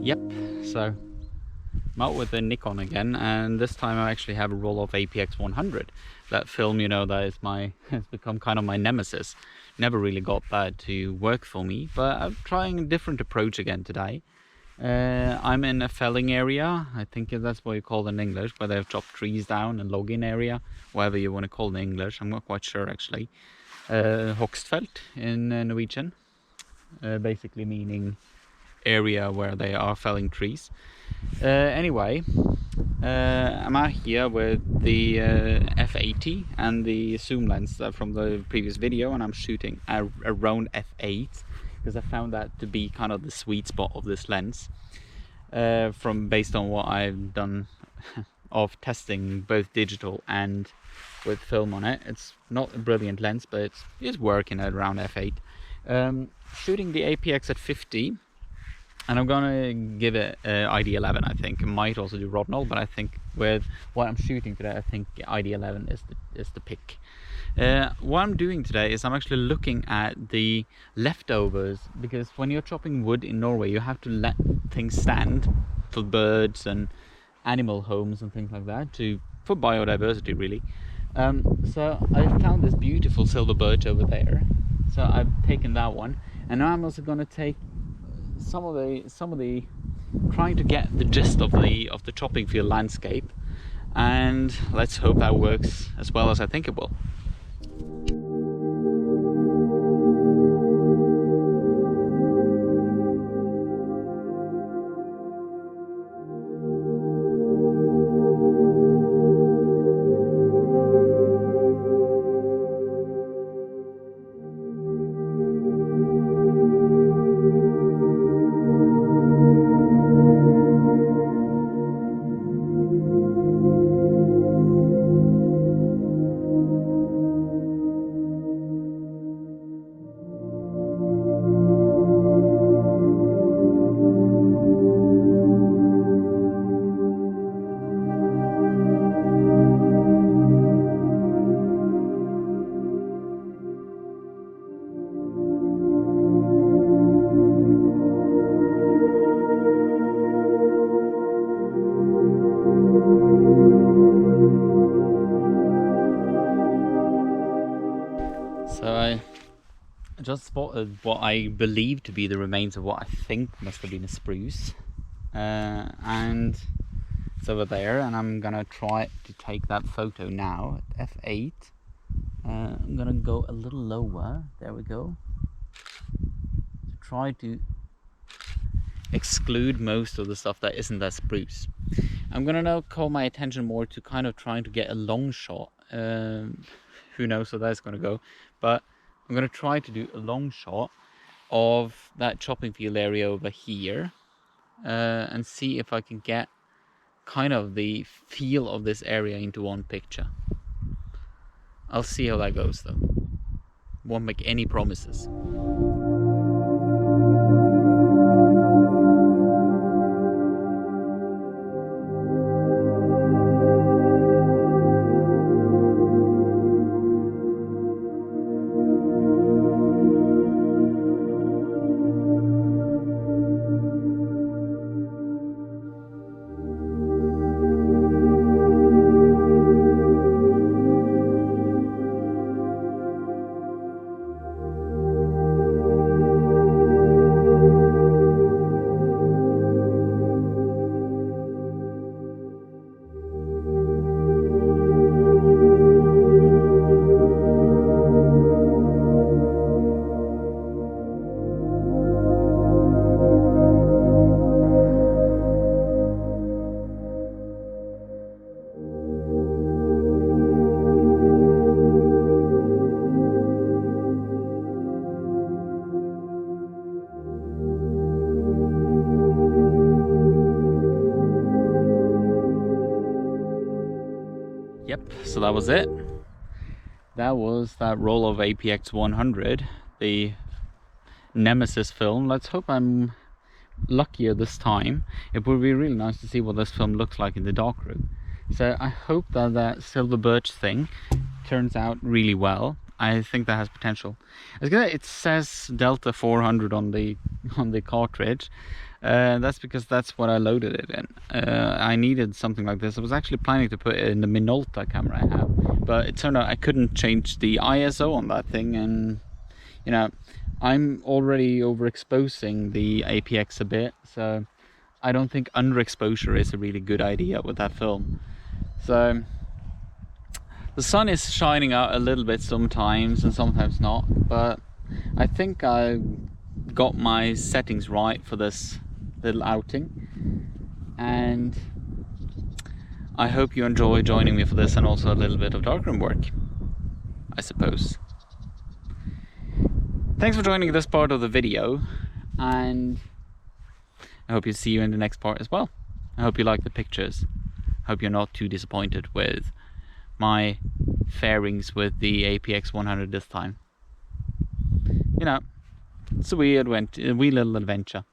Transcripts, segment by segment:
Yep, so I'm out with the Nikon again, and this time I actually have a roll of APX100. That film, you know, that is has become kind of my nemesis. Never really got that to work for me, but I'm trying a different approach again today. I'm in a felling area, I think that's what you call it in English, where they've chopped trees down, and logging area, whatever you want to call it in English, I'm not quite sure actually. Hogstfelt in Norwegian, basically meaning area where they are felling trees. Anyway, I'm out here with the f80 and the zoom lens from the previous video, and I'm shooting around f8 because I found that to be kind of the sweet spot of this lens, based on what I've done of testing both digital and with film on it. It's not a brilliant lens, but it's working at around f8. Shooting the APX at 50. And I'm gonna give it ID11. I think I might also do Rodnall, but I think with what I'm shooting today, I think ID11 is the pick. What I'm doing today is I'm actually looking at the leftovers, because when you're chopping wood in Norway, you have to let things stand for birds and animal homes and things like that, for biodiversity really. So I found this beautiful silver birch over there, so I've taken that one, and now I'm also gonna take some of the trying to get the gist of the chopping field landscape, and let's hope that works as well as I think it will. So I just spotted what I believe to be the remains of what I think must have been a spruce, and it's over there, and I'm gonna try to take that photo now at f8. I'm gonna go a little lower, there we go, to try to exclude most of the stuff that isn't that spruce. I'm gonna now call my attention more to kind of trying to get a long shot. Who knows how that's gonna go, but I'm gonna try to do a long shot of that chopping field area over here, and see if I can get kind of the feel of this area into one picture. I'll see how that goes though. Won't make any promises. Yep, so that was it. That was that roll of APX100, the Nemesis film. Let's hope I'm luckier this time. It would be really nice to see what this film looks like in the darkroom. So I hope that that silver birch thing turns out really well. I think that has potential. It says Delta 400 on the cartridge. That's because that's what I loaded it in. I needed something like this. I was actually planning to put it in the Minolta camera I have, but it turned out I couldn't change the ISO on that thing, and you know, I'm already overexposing the APX a bit, so I don't think underexposure is a really good idea with that film. So the sun is shining out a little bit sometimes and sometimes not, but I think I got my settings right for this little outing, and I hope you enjoy joining me for this, and also a little bit of darkroom work, I suppose. Thanks for joining this part of the video, and I hope you see you in the next part as well. I hope you like the pictures. I hope you're not too disappointed with my fairings with the APX100 this time. You know, it's a wee little adventure,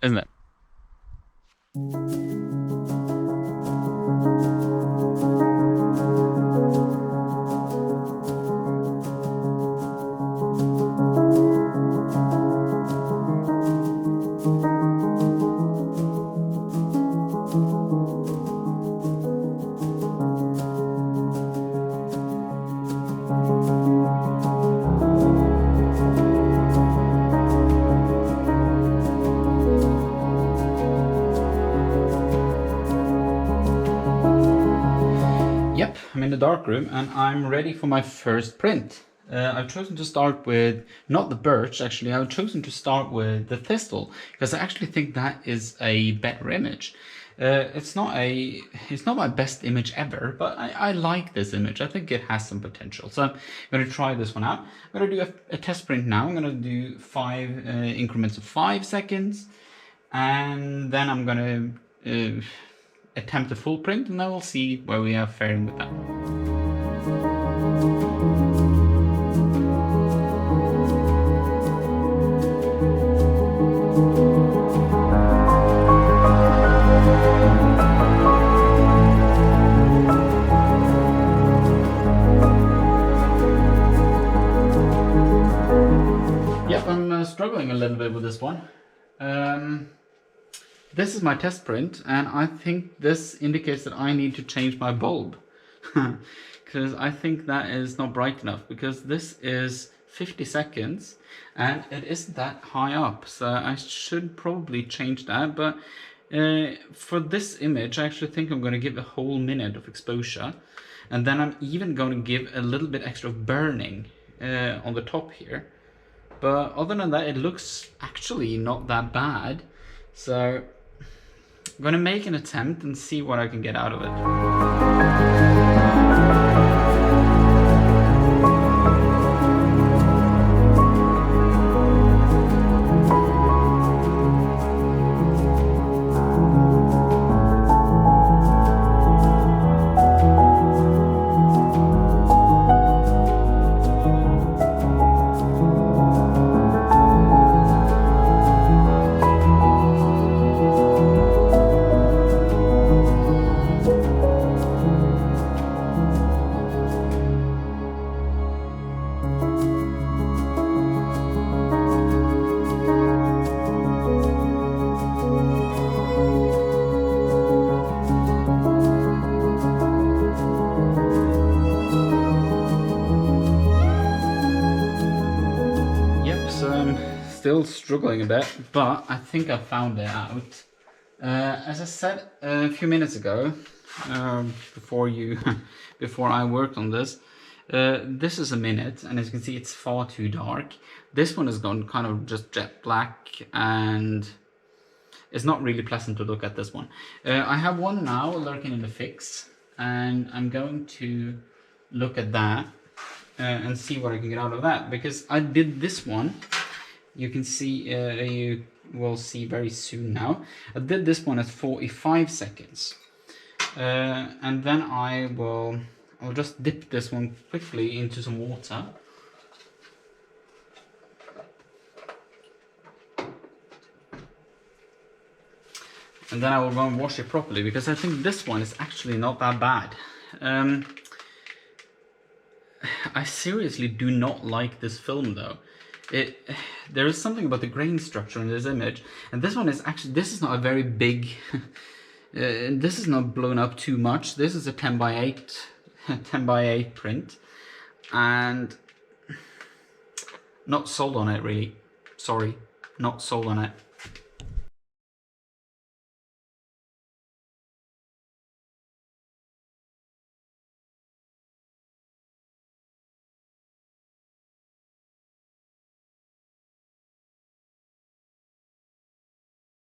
isn't it? Yep, I'm in the darkroom and I'm ready for my first print. I've chosen to start with, not the birch actually, I've chosen to start with the thistle, because I actually think that is a better image. It's not my best image ever, but I like this image. I think it has some potential. So I'm going to try this one out. I'm going to do a test print now. I'm going to do 5 increments of 5 seconds, and then I'm going to attempt a full print, and then we'll see where we are faring with that. Yep, I'm struggling a little bit with this one. This is my test print, and I think this indicates that I need to change my bulb. Because I think that is not bright enough, because this is 50 seconds and it isn't that high up, so I should probably change that. But for this image I actually think I'm going to give a whole minute of exposure, and then I'm even going to give a little bit extra of burning on the top here. But other than that, it looks actually not that bad, so I'm going to make an attempt and see what I can get out of it. Still struggling a bit, but I think I found it out. As I said a few minutes ago, before I worked on this, this is a minute, and as you can see, it's far too dark. This one has gone kind of just jet black, and it's not really pleasant to look at this one. I have one now lurking in the fix, and I'm going to look at that and see what I can get out of that, because I did this one. You can see, you will see very soon now. I did this one at 45 seconds. And then I'll just dip this one quickly into some water. And then I will go and wash it properly, because I think this one is actually not that bad. I seriously do not like this film though. there is something about the grain structure in this image, and this one is actually, this is not a very big, this is not blown up too much. This is a 10 by 8, 10 by 8 print, and not sold on it really. Sorry, not sold on it.